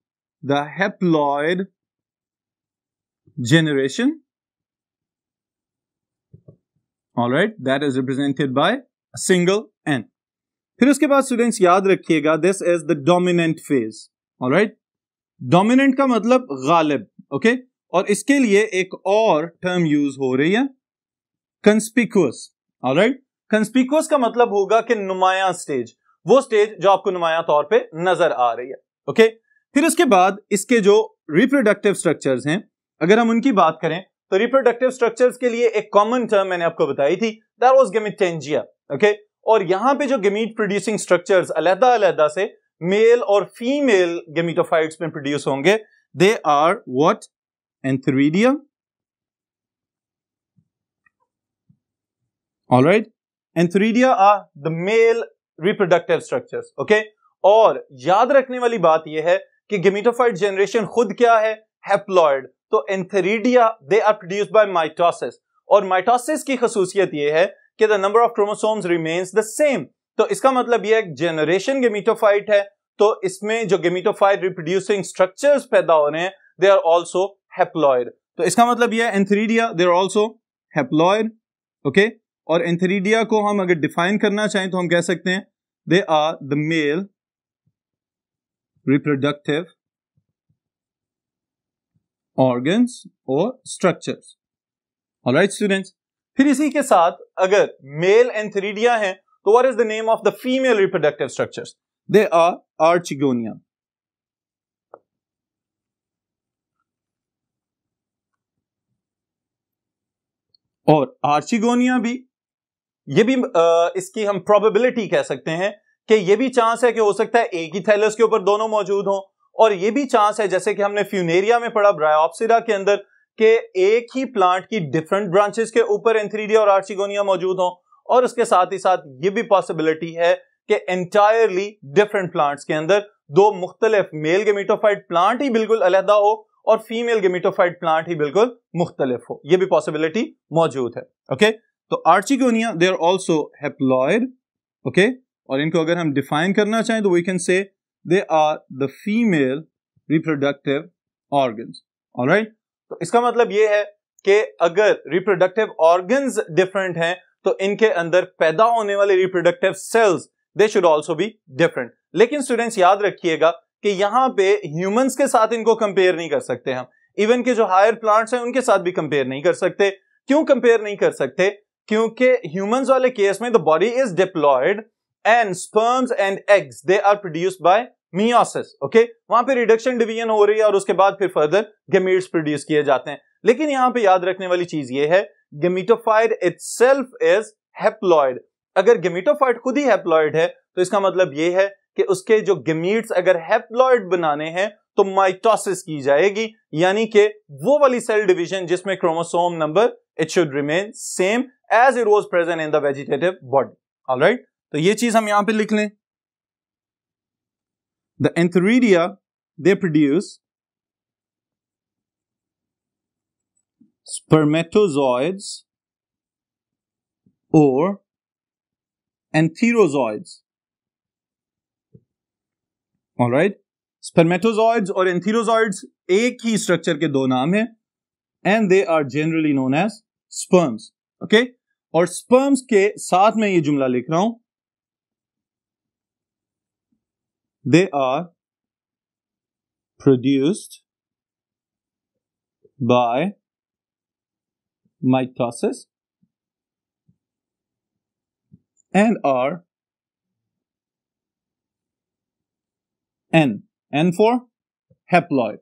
S1: the haploid generation. Alright, that is represented by a single n. फिर उसके बाद स्टूडेंट्स याद रखिएगा, this is the dominant phase. Alright, dominant का मतलब गालिब, ओके, और इसके लिए एक और टर्म यूज हो रही है, conspicuous. Alright, conspicuous का मतलब होगा कि नुमाया स्टेज, वो स्टेज जो आपको नुमाया तौर पे नजर आ रही है। ओके, फिर उसके बाद इसके जो रिप्रोडक्टिव स्ट्रक्चर्स हैं, अगर हम उनकी बात करें तो रिप्रोडक्टिव स्ट्रक्चर्स के लिए एक कॉमन टर्म मैंने आपको बताई थी, दैट वाज गेमेटेंजिया। ओके, और यहां पे जो गेमीट प्रोड्यूसिंग स्ट्रक्चर्स अलग-अलग से मेल और फीमेल गेमेटोफाइट्स में प्रोड्यूस होंगे, they are what? Antheridia. Alright, antheridia are the male reproductive structures. Okay, और याद रखने वाली बात यह है कि गेमेटोफाइट जनरेशन खुद क्या है? हैप्लॉयड। तो antheridia they are produced by mitosis, और माइटोसिस की खासियत यह है कि the number of chromosomes remains the same. तो इसका मतलब यह है जनरेशन गेमेटोफाइट है, तो इसमें जो गेमेटोफाइट रिप्रोड्यूसिंग स्ट्रक्चर्स पैदा हो रहे हैं दे आर आल्सो हैप्लॉयड। तो इसका मतलब यह है antheridia they are also haploid. Okay, और एंथेरिडिया को हम अगर डिफाइन करना चाहें तो हम कह सकते हैं they are the male reproductive organs और स्ट्रक्चर्स। ऑलराइट स्टूडेंट्स, फिर इसी के साथ अगर मेल एंथेरिडिया है तो what is the name of the female reproductive structures? They are archegonia. और आर्चिगोनिया भी, ये भी इसकी हम प्रोबेबिलिटी कह सकते हैं कि ये भी चांस है कि हो सकता है एक ही थैलस के ऊपर दोनों मौजूद हों, और ये भी चांस है जैसे कि हमने फ्यूनेरिया में पढ़ा ब्रायोप्सिरा के अंदर कि एक ही प्लांट की डिफरेंट ब्रांचेस के ऊपर एंथेरिडिया और आर्चिगोनिया मौजूद हों, और उसके साथ ही साथ ये भी पॉसिबिलिटी है कि एंटायरली डिफरेंट प्लांट्स के अंदर दो मुख्तलिफ मेल गेमेटोफाइट प्लांट ही बिल्कुल अलहदा हो और फीमेल गेमेटोफाइट प्लांट ही बिल्कुल मुख्तलिफ हो, ये भी पॉसिबिलिटी मौजूद है। ओके, तो archegonia they are also haploid. Okay, और इनको अगर हम डिफाइन करना चाहें तो we can say they are the female reproductive organs. Alright, तो इसका मतलब यह है कि अगर रिप्रोडक्टिव ऑर्गन्स डिफरेंट हैं तो इनके अंदर पैदा होने वाले reproductive cells they should also be different. लेकिन स्टूडेंट्स याद रखिएगा कि यहां पे ह्यूमंस के साथ इनको कंपेयर नहीं कर सकते हम, इवन के जो हायर प्लांट्स हैं उनके साथ भी कंपेयर नहीं कर सकते। क्यों कंपेयर नहीं कर सकते? क्योंकि ह्यूमंस वाले केस में the body is diploid and sperms and eggs they are produced by meiosis. Okay, वहां पे रिडक्शन डिवीजन हो रही है और उसके बाद फिर फर्दर गैमीट्स प्रोड्यूस किए जाते हैं। लेकिन यहां पे याद रखने वाली चीज ये है, गेमेटोफाइट इटसेल्फ इज हैप्लॉइड। अगर गेमेटोफाइट खुद ही हैप्लॉइड है तो इसका मतलब ये है कि उसके जो गेमीट्स अगर हैप्लॉइड बनाने हैं तो माइटोसिस की जाएगी, यानी कि वो वाली सेल डिवीजन जिसमें chromosome number it should remain same as it was present in the vegetative body. Alright, तो ये चीज हम यहां पे लिख लें। The antheridia they produce spermatozoids or entherozoids. All right, spermatozoids और entherozoids एक ही स्ट्रक्चर के दो नाम हैं, and they are generally known as sperms. Okay, और sperms के साथ में ये जुमला लिख रहा हूं, they are produced by mitosis and are N for haploid.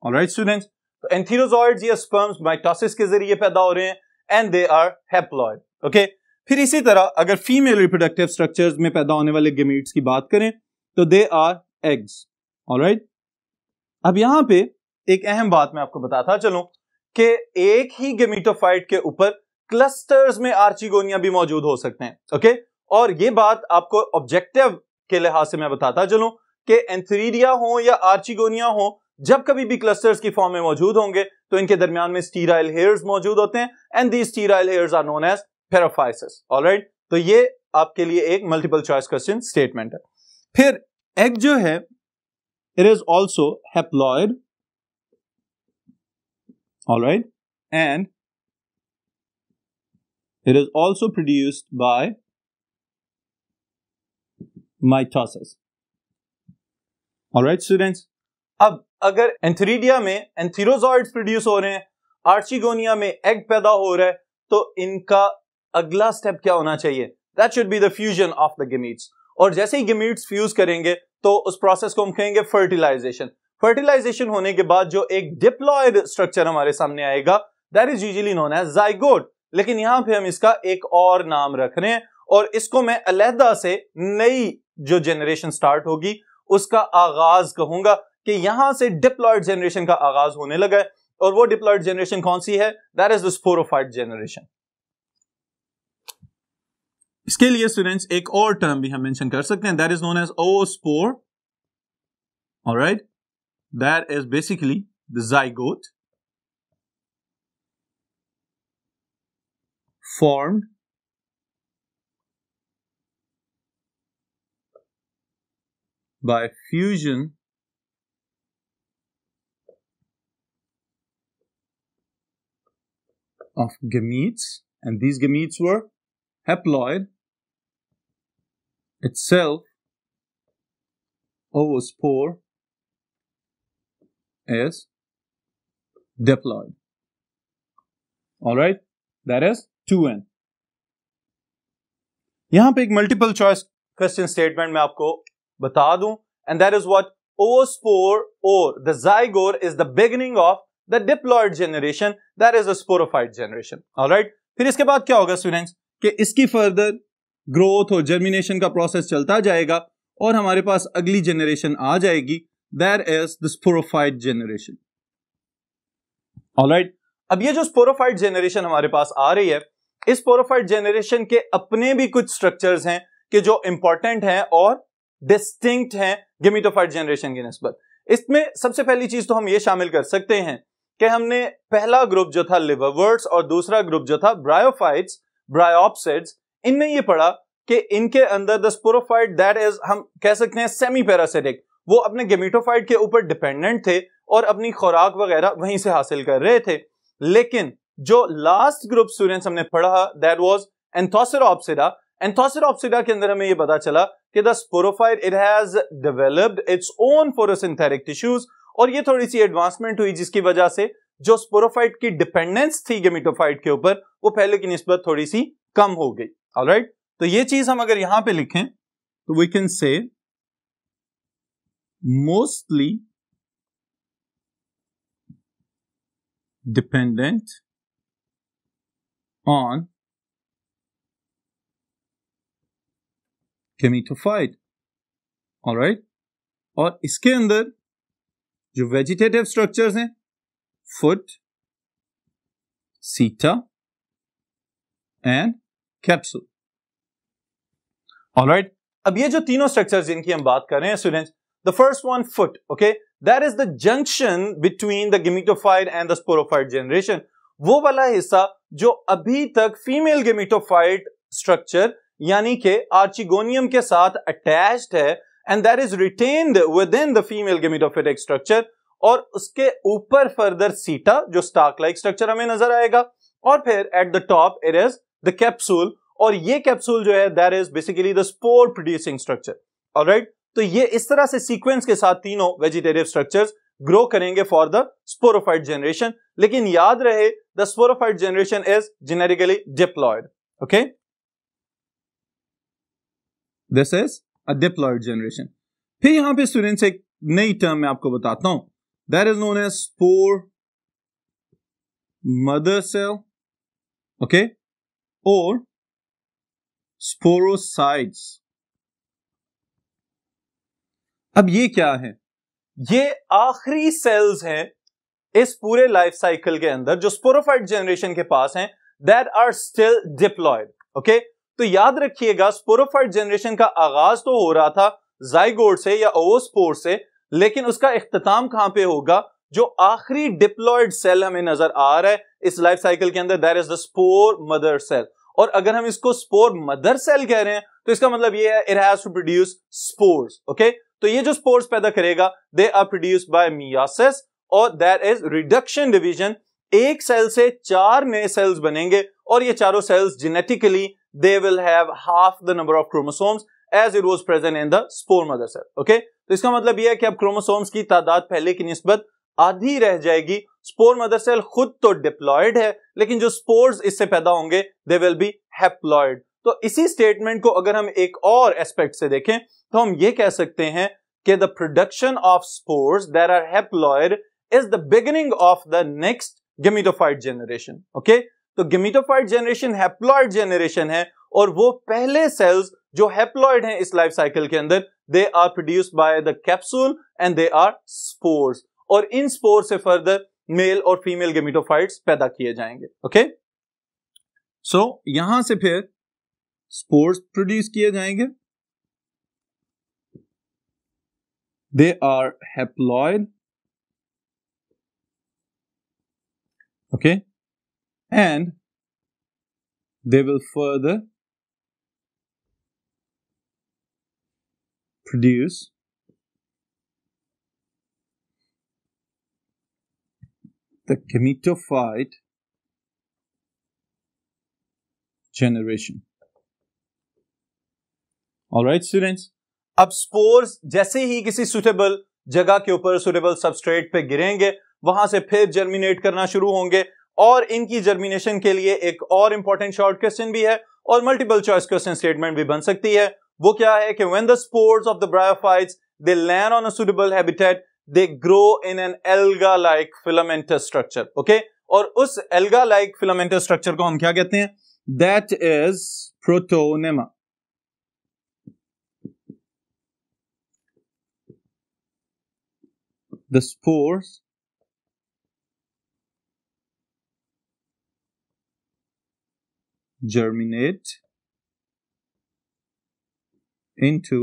S1: All right students, तो एंथीरोजॉइड्स या स्पर्म्स माइटोसिस के जरिए पैदा हो रहे हैं and they are haploid. Okay, फिर इसी तरह अगर फीमेल रिप्रोडक्टिव स्ट्रक्चर्स में पैदा होने वाले गेमीट्स की बात करें तो दे आर एग्स। ऑलराइट, अब यहां पे एक अहम बात मैं आपको बताता चलूं कि एक ही गेमेटोफाइट के ऊपर क्लस्टर्स में आर्चिगोनिया भी मौजूद हो सकते हैं। ओके, और ये बात आपको ऑब्जेक्टिव के लिहाज से मैं बताता चलूं कि एंथेरिडिया हो या आर्चिगोनिया हो, जब कभी भी क्लस्टर्स की फॉर्म में मौजूद होंगे तो इनके दरमियान में स्टीराइल हेयर्स मौजूद होते हैं and these sterile hairs are known as paraphysis. Alright, तो ये आपके लिए एक मल्टीपल चॉइस क्वेश्चन स्टेटमेंट है। फिर एग जो है it is also haploid. All right, and it is also produced by mitosis. All right, students. अब अगर एंथेरिडिया में एंथीरोजॉइड्स प्रोड्यूस हो रहे हैं, आर्चिगोनिया में एग पैदा हो रहा है, तो इनका अगला स्टेप क्या होना चाहिए? That should be the fusion of the gametes. और जैसे ही गेमीट्स फ्यूज करेंगे तो उस प्रोसेस को हम कहेंगे फर्टिलाइजेशन। फर्टिलाइजेशन होने के बाद जो एक डिप्लॉयड स्ट्रक्चर हमारे सामने आएगा that is usually known as zygote, लेकिन यहां पे हम इसका एक और नाम रख रहे हैं और इसको मैं अलहदा से नई जो जनरेशन स्टार्ट होगी उसका आगाज कहूंगा कि यहां से डिप्लॉयड जनरेशन का आगाज होने लगा है। और वो डिप्लॉयड जनरेशन कौन सी है? That is the sporophyte generation. इसके लिए स्टूडेंट्स एक और टर्म भी हम मेंशन कर सकते हैं, that is known as oospore. Alright, that is basically the zygote formed by fusion of gametes, and these gametes were haploid, itself oospore is diploid. All right, that is 2n. यहां पे एक multiple choice question statement मैं आपको बता दूं, and that is what oospore or the zygote is the beginning of the diploid generation, that is the sporophyte generation. All right, फिर इसके बाद क्या होगा स्टूडेंट्स कि इसकी फर्दर ग्रोथ और जर्मिनेशन का प्रोसेस चलता जाएगा और हमारे पास अगली जनरेशन आ जाएगी, that is the sporophyte generation. All right, अब ये जो स्पोरोफाइट जनरेशन हमारे पास आ रही है, इस स्पोरोफाइट जनरेशन के अपने भी कुछ स्ट्रक्चर्स हैं कि जो इंपॉर्टेंट हैं और डिस्टिंक्ट हैं गेमेटोफाइट जनरेशन की निस्बत। इसमें सबसे पहली चीज तो हम ये शामिल कर सकते हैं कि हमने पहला ग्रुप जो था लिवरवर्ट्स और दूसरा ग्रुप जो था ब्रायोफाइट्स, ब्रायोप्सिड्स, इनमें ये पढ़ा कि इनके अंदर द स्पोरोफाइट दैट इज हम कह सकते हैं सेमी पैरासिटिक, वो अपने गेमेटोफाइट के ऊपर डिपेंडेंट थे और अपनी खुराक वगैरह वहीं से हासिल कर रहे थे। लेकिन जो लास्ट ग्रुप स्टूडेंट्स हमने पढ़ा दैट वाज एंथोसेरोप्सिडा। एंथोसेरोप्सिडा के अंदर हमें ये पता चला कि the sporophyte it has developed its own photosynthetic tissues, और ये थोड़ी सी एडवांसमेंट हुई जिसकी वजह से जो स्पोरोफाइट की डिपेंडेंस थी गेमेटोफाइट के ऊपर वो पहले की निस्बत थोड़ी सी कम हो गई। ऑलराइट, तो ये चीज हम अगर यहां पे लिखें तो we can say mostly dependent on gametophyte, alright. और इसके अंदर जो वेजिटेटिव स्ट्रक्चर्स हैं, foot, seta and capsule, alright. अब ये जो तीनों स्ट्रक्चर्स जिनकी हम बात कर रहे हैं students, the first one foot, okay, that is the junction between the gametophyte and the sporophyte generation. वो वाला हिस्सा जो अभी तक फीमेल गेमेटोफाइट स्ट्रक्चर यानी कि आर्चिगोनियम के साथ अटैच्ड है, and that is retained with in the female gametophytic structure, और उसके ऊपर फर्दर सीटा जो स्टार्क लाइक स्ट्रक्चर हमें नजर आएगा, और फिर at the top it is the capsule, और ये कैप्सूल जो है that is basically the spore producing structure, alright. तो ये इस तरह से सीक्वेंस के साथ तीनों वेजिटेटिव स्ट्रक्चर्स ग्रो करेंगे फॉर द स्पोरोफाइट जनरेशन। लेकिन याद रहे the sporophyte generation is genetically diploid, okay, this is a diploid generation. फिर यहां पे स्टूडेंट्स एक नई टर्म मैं आपको बताता हूं, that is known as spore mother cell, okay, और स्पोरोसाइट्स। अब ये क्या है? ये आखिरी सेल्स हैं इस पूरे लाइफ साइकिल के अंदर जो स्पोरोफाइट जनरेशन के पास हैं, that are still diploid, okay. तो याद रखिएगा स्पोरोफाइट जनरेशन का आगाज तो हो रहा था जाइगोट से या ओवोस्पोर से, लेकिन उसका इख्तिताम कहां पे होगा? जो आखिरी डिप्लॉयड सेल हमें नजर आ रहा है इस लाइफ साइकिल के अंदर, that is the spore mother cell. और अगर हम इसको स्पोर मदर सेल कह रहे हैं तो इसका मतलब ये है it has to produce spores, okay. तो ये जो स्पोर्स पैदा करेगा they are produced by meiosis, और दैट इज रिडक्शन डिवीजन। एक सेल से 4 नए सेल्स बनेंगे, और ये चारों cells genetically they will have half the number of chromosomes as it was present in the spore mother cell, okay. तो इसका मतलब यह है कि अब क्रोमोसोम्स की तादाद पहले की निस्बत आधी रह जाएगी। स्पोर मदर सेल खुद तो डिप्लॉयड है, लेकिन जो स्पोर्स इससे पैदा होंगे दे विल बी हैप्लॉयड। तो इसी स्टेटमेंट को अगर हम एक और एस्पेक्ट से देखें तो हम ये कह सकते हैं कि the production of spores that are haploid is the beginning of the next gametophyte generation, okay. तो गेमेटोफाइट जनरेशन हैप्लॉयड जनरेशन है, और वो पहले सेल्स जो हैप्लॉयड हैं इस लाइफ साइकिल के अंदर, they are produced by the capsule and they are spores, और इन स्पोर से फर्दर मेल और फीमेल गेमेटोफाइट्स पैदा किए जाएंगे, ओके। सो यहां से फिर स्पोर्स प्रोड्यूस किए जाएंगे, they are haploid, okay, and they will further produce the gametophyte generation. Alright students, अब स्पोर्स जैसे ही किसी सुटेबल जगह के ऊपर सुटेबल सबस्ट्रेट पे गिरेंगे, वहां से फिर जर्मिनेट करना शुरू होंगे, और इनकी जर्मिनेशन के लिए एक और इंपॉर्टेंट शॉर्ट क्वेश्चन भी है और मल्टीपल चॉइस क्वेश्चन स्टेटमेंट भी बन सकती है। वो क्या है कि when the spores of the bryophytes they land on a suitable habitat, they grow in an alga like filamentous structure, okay. और उस एल्गा लाइक फिलामेंटस स्ट्रक्चर को हम क्या कहते हैं? That is protonema. The spores germinate into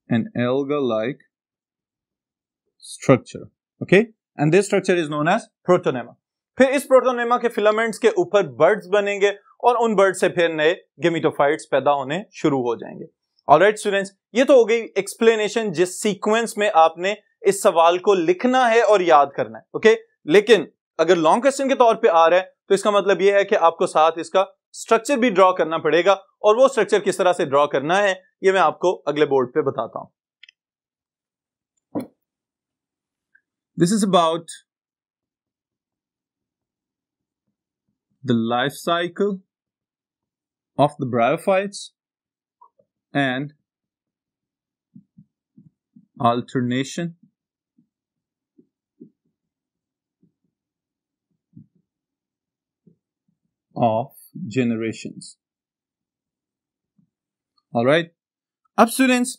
S1: an alga-like structure, okay, and this structure is known as protonema. फिर इस protonema के फिलामेंट्स के ऊपर बर्ड्स बनेंगे, और उन बर्ड से फिर नए गेमेटोफाइट्स पैदा होने शुरू हो जाएंगे। ऑलराइट स्टूडेंट्स, ये तो हो गई एक्सप्लेनेशन जिस सीक्वेंस में आपने इस सवाल को लिखना है और याद करना है, ओके। लेकिन अगर लॉन्ग क्वेश्चन के तौर पे आ रहा है तो इसका मतलब यह है कि आपको साथ इसका स्ट्रक्चर भी ड्रॉ करना पड़ेगा, और वो स्ट्रक्चर किस तरह से ड्रॉ करना है ये मैं आपको अगले बोर्ड पे बताता हूं। This is about the life cycle of the bryophytes and alternation of generations. All right. अब स्टूडेंट्स,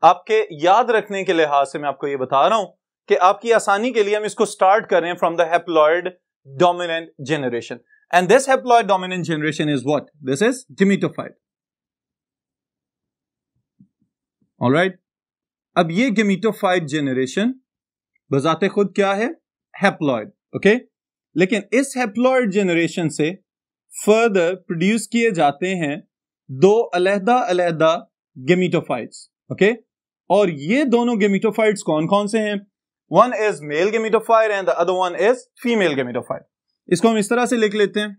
S1: आपके याद रखने के लिहाज से मैं आपको ये बता रहा हूं कि आपकी आसानी के लिए हम इसको स्टार्ट कर रहे हैं from the haploid dominant generation, and this haploid dominant generation is what? This is gametophyte. Alright. अब ये गेमेटोफाइट जनरेशन बजाते खुद क्या है? हैप्लॉइड. ओके. लेकिन इस हैप्लॉइड जनरेशन से फर्दर प्रोड्यूस किए जाते हैं दो अलहदा अलहदा गेमेटोफाइट्स. ओके. और ये दोनों गेमेटोफाइट्स कौन कौन से हैं? One is male gametophyte and the other one is female gametophyte. इसको हम इस तरह से लिख लेते हैं.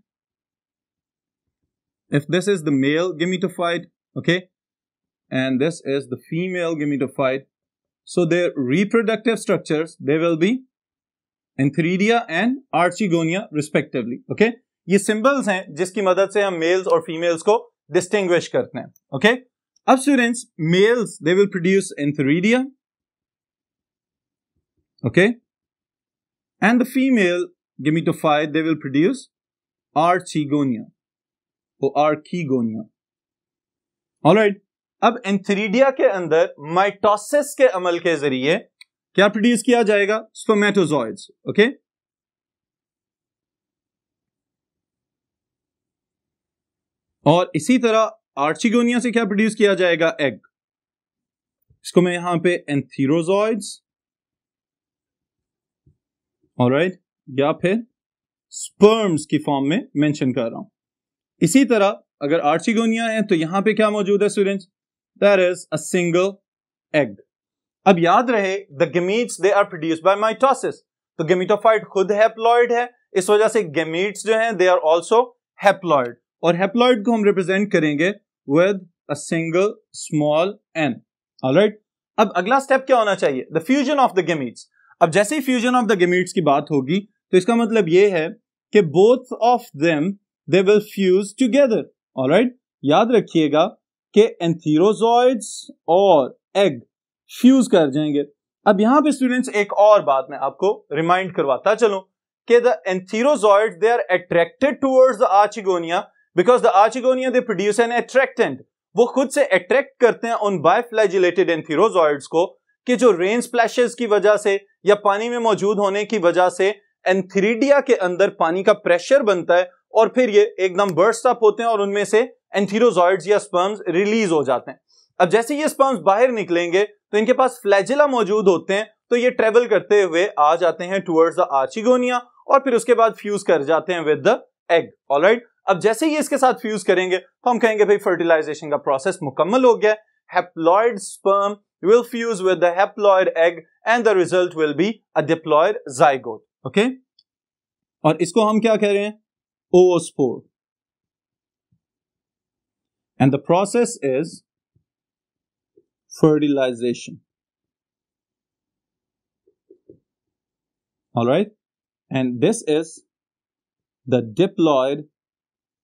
S1: If this is the mail gametophyte, okay, and this is the female gametophyte, so their reproductive structures, they will be antheridia and archegonia respectively. Okay, ये symbols हैं जिसकी मदद से हम males और females को distinguish करते हैं. Okay, अब students, males they will produce antheridia, okay, and the female gametophyte they will produce archegonia or archegonia. All right. अब एंथेरिडिया के अंदर माइटोसिस के अमल के जरिए क्या प्रोड्यूस किया जाएगा? स्पर्मेटोजॉइड्स. ओके. और इसी तरह आर्चिगोनिया से क्या प्रोड्यूस किया जाएगा? एग. इसको मैं यहां पे एंथेरोजॉइड्स, ऑलराइट, या फिर स्पर्म्स की फॉर्म में मेंशन कर रहा हूं. इसी तरह अगर आर्चिगोनिया है तो यहां पे क्या मौजूद है students? That is a single egg. अब याद रहे the gametes they are produced by mitosis. तो गेमेटोफाइट खुद हैप्लॉइड है, इस वजह से gametes जो हैं they are also haploid. और हैप्लॉइड को हम रिप्रेजेंट करेंगे with a single small n. Alright? अब अगला स्टेप क्या होना चाहिए? The fusion of the gametes. अब जैसे ही fusion of the gametes की बात होगी तो इसका मतलब ये है कि both of them they will fuse together. Alright? याद रखिएगा कि एंथेरोजॉइड्स और एग फ्यूज कर जाएंगे. अब यहां पे स्टूडेंट्स एक और बात मैं आपको रिमाइंड करवाता चलूं कि the antherozoids they are attracted towards the archegonia because the archegonia they produce an attractant. वो खुद से अट्रैक्ट करते हैं उन बायफ्लैजिलेटेड एंथेरोजॉइड्स को कि जो रेन स्प्लैशेस की वजह से या पानी में मौजूद होने की वजह से एंथेरिडिया के अंदर पानी का प्रेशर बनता है और फिर ये एकदम बर्स्ट अप होते हैं और उनमें से एंथेरोजॉइड्स या स्पर्म्स रिलीज हो जाते हैं. अब जैसे ये स्पर्म्स बाहर निकलेंगे तो इनके पास फ्लैजिला मौजूद होते हैं, तो ये ट्रेवल करते हुए आ जाते हैं टुवर्ड्स द आर्चिगोनिया और फिर उसके बाद फ्यूज कर जाते हैं विद द एग. ऑलराइट. अब जैसे ही इसके साथ फ्यूज करेंगे तो हम कहेंगे भाई फर्टिलाइजेशन का प्रोसेस मुकम्मल हो गया. Haploid sperm will fuse with the haploid egg and the result will be a diploid zygote. Okay? और इसको हम क्या कह रहे हैं? oospore. And the process is fertilization. All right? And this is the diploid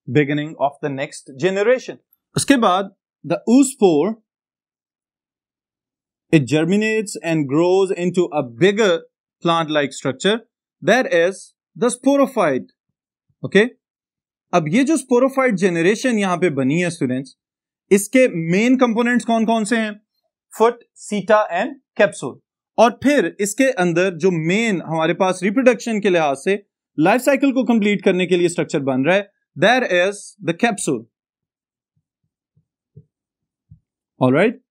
S1: beginning of the next generation. उसके बाद the oospore, it germinates and grows into a bigger plant-like structure that is the sporophyte. Okay? अब ये जो sporophyte generation यहां पे बनी है students, इसके मेन कंपोनेंट्स कौन कौन से हैं? Foot, seta and capsule. और फिर इसके अंदर जो मेन हमारे पास रिप्रोडक्शन के लिहाज से लाइफ साइकिल को कंप्लीट करने के लिए स्ट्रक्चर बन रहा है, that is the capsule. Alright.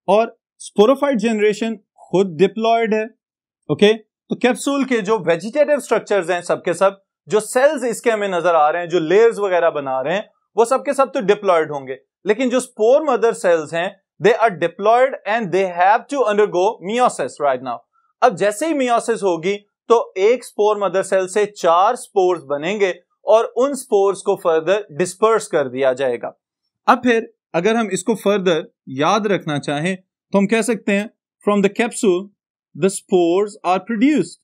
S1: और स्पोरोफाइट जनरेशन खुद डिप्लॉयड है. ओके. तो कैप्सूल के जो वेजिटेटिव स्ट्रक्चर्स हैं सब के सब, जो सेल्स इसके हमें नजर आ रहे हैं, जो लेयर्स वगैरह बना रहे हैं, वो सब के सब तो डिप्लॉयड होंगे. लेकिन जो स्पोर मदर सेल्स हैं they are diploid and they have to undergo meiosis right now. अब जैसे ही मियोसिस होगी तो एक स्पोर मदर सेल से 4 स्पोर्स बनेंगे और उन स्पोर्स को फर्दर डिस्पर्स कर दिया जाएगा. अब फिर अगर हम इसको फर्दर याद रखना चाहें तो हम कह सकते हैं from the capsule the spores are produced.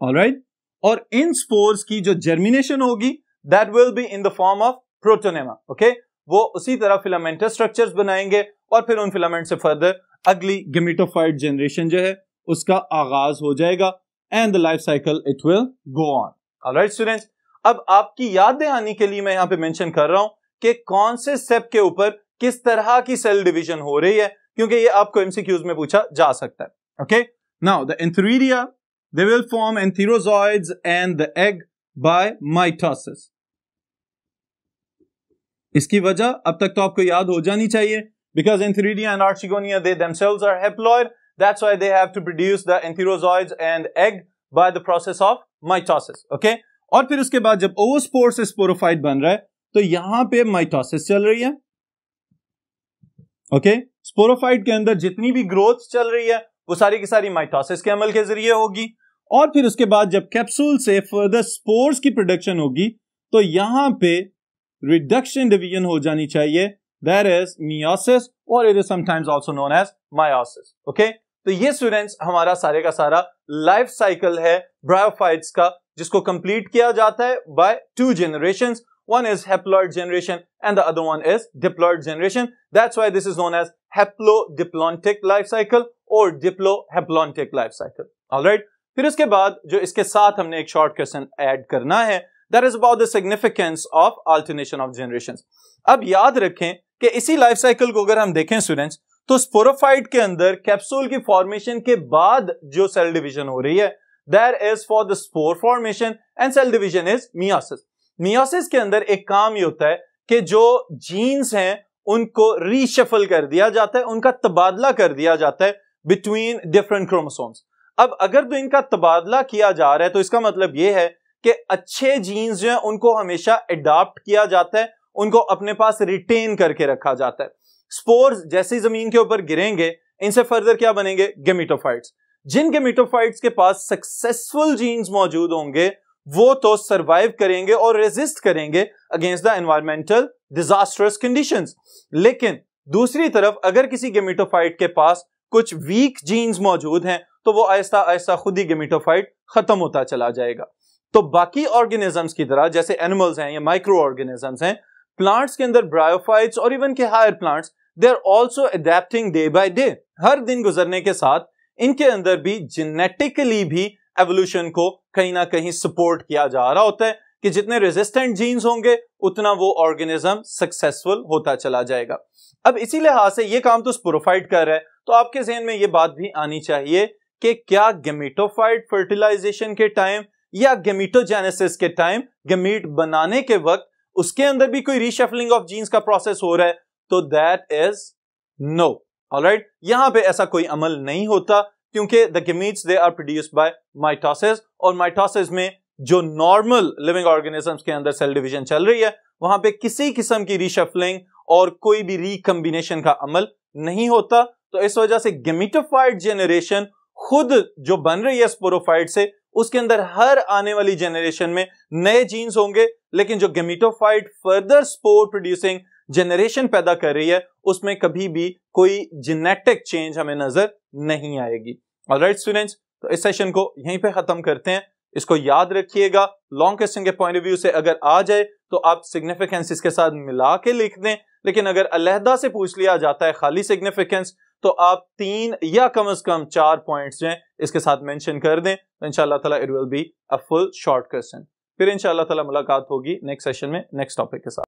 S1: Alright. और इन स्पोर्स की जो जर्मिनेशन होगी that will be in the form of protonema. Okay. वो उसी तरह फिलामेंटस स्ट्रक्चर्स बनाएंगे और फिर उन फिलामेंट से फर्दर अगली गेमेटोफाइट जनरेशन जो है उसका आगाज हो जाएगा and the life cycle it will go on. Alright students, अब आपकी याद दहानी के लिए मैं यहां पे मेंशन कर रहा हूं कि कौन से स्टेप के ऊपर किस तरह की सेल डिवीजन हो रही है, क्योंकि ये आपको एमसीक्यूज में पूछा जा सकता है। Okay, now the antheridia they will form antherozoids and the egg by mitosis. इसकी वजह अब तक तो आपको याद हो जानी चाहिए, because Antheridia and Archegonia they themselves are haploid, that's why they have to produce the enterozoids and egg by the process of mitosis. Okay, और फिर उसके बाद जब ओवोस्पोर से स्पोरोफाइट बन रहा है तो यहां पे माइटोसिस चल रही है। ओके, स्पोरोफाइट के अंदर जितनी भी ग्रोथ चल रही है वो सारी की सारी माइटोसिस के अमल के जरिए होगी, और फिर उसके बाद जब कैप्सूल से फर्दर स्पोर्स की प्रोडक्शन होगी तो यहां पे रिडक्शन डिवीजन हो जानी चाहिए, that is meiosis or it is sometimes also known as meiosis. Okay, तो ये स्टूडेंट्स हमारा सारे का सारा लाइफ साइकिल है ब्रायोफाइट्स का, जिसको कंप्लीट किया जाता है by two generations. One is haploid generation and the other one is diploid generation. That's why this is known as haplodiplontic life cycle or diplohaplontic life cycle. Alright, फिर इसके बाद जो इसके साथ हमने एक शॉर्ट क्वेश्चन ऐड करना है, that is about the significance of alternation of generations. अब याद रखें कि इसी लाइफ साइकिल को अगर हम देखें स्टूडेंट्स तो स्पोरोफाइट के अंदर कैप्सूल की फॉर्मेशन के बाद जो सेल डिवीजन हो रही है that is for the spore formation and cell division is meiosis. Meiosis के अंदर एक काम ये होता है कि जो जीन्स हैं उनको रीशफल कर दिया जाता है, उनका तबादला कर दिया जाता है बिटवीन डिफरेंट क्रोमोसोम्स. अब अगर तो इनका तबादला किया जा रहा है तो इसका मतलब ये है कि अच्छे जीन्स जो हैं उनको हमेशा अडॉप्ट किया जाता है, उनको अपने पास रिटेन करके रखा जाता है. स्पोर्स जैसे जमीन के ऊपर गिरेंगे इनसे फर्दर क्या बनेंगे, गेमेटोफाइट्स. जिन गेमेटोफाइट्स के पास सक्सेसफुल जीन्स मौजूद होंगे वो तो सरवाइव करेंगे और रेजिस्ट करेंगे against the environmental disastrous conditions. लेकिन दूसरी तरफ अगर किसी गेमेटोफाइट के पास कुछ वीक जीन्स मौजूद हैं तो वो आहिस्ता आहिस्ता खुद ही गेमेटोफाइट खत्म होता चला जाएगा. तो बाकी ऑर्गेनिजम्स की तरह जैसे एनिमल्स हैं या माइक्रो ऑर्गेनिजम्स हैं, प्लांट्स के अंदर ब्रायोफाइट्स और इवन के higher plants they are also adapting day by day. हर दिन गुजरने के साथ इनके अंदर भी जेनेटिकली भी एवोल्यूशन को कहीं ना कहीं सपोर्ट किया जा रहा होता है कि जितने रेजिस्टेंट जीन्स होंगे उतना वो ऑर्गेनिज्म सक्सेसफुल होता चला जाएगा. अब इसी लिहाज से ये काम तो स्पोरोफाइट कर रहा है, तो आपके ज़हन में ये बात भी आनी चाहिए कि क्या गेमेटोफाइट फर्टिलाइजेशन के टाइम या गेमेटोजेनेसिस के टाइम गेमीट बनाने के वक्त उसके अंदर भी कोई रीशफलिंग ऑफ जीन्स का प्रोसेस हो रहा है, तो दैट इज नो. ऑलराइट, यहां पे ऐसा कोई अमल नहीं होता क्योंकि the gametes they are produced by mitosis, और माइटोसिस में जो नॉर्मल लिविंग ऑर्गेनिजम्स के अंदर सेल डिवीजन चल रही है वहां पे किसी किस्म की रीशफलिंग और कोई भी रिकम्बिनेशन का अमल नहीं होता. तो इस वजह से गेमेटोफाइट जेनरेशन खुद जो बन रही है स्पोरोफाइट से, उसके अंदर हर आने वाली जेनरेशन में नए जीन्स होंगे, लेकिन जो gametophyte further spore producing generation पैदा कर रही है उसमें कभी भी कोई जेनेटिक चेंज हमें नजर नहीं आएगी. ऑलराइट स्टूडेंट्स, तो इस सेशन को यहीं पे खत्म करते हैं. इसको याद रखिएगा, लॉन्ग क्वेश्चन के पॉइंट ऑफ व्यू से अगर आ जाए तो आप सिग्निफिकेंस इसके साथ मिला के लिख दें, लेकिन अगर अलहदा से पूछ लिया जाता है खाली सिग्निफिकेंस तो आप 3 या कम से कम 4 पॉइंट्स जो हैं इसके साथ मेंशन कर दें. तो इंशाअल्लाह ताला it will be a full short question. फिर इंशाअल्लाह ताला मुलाकात होगी नेक्स्ट सेशन में नेक्स्ट टॉपिक के साथ.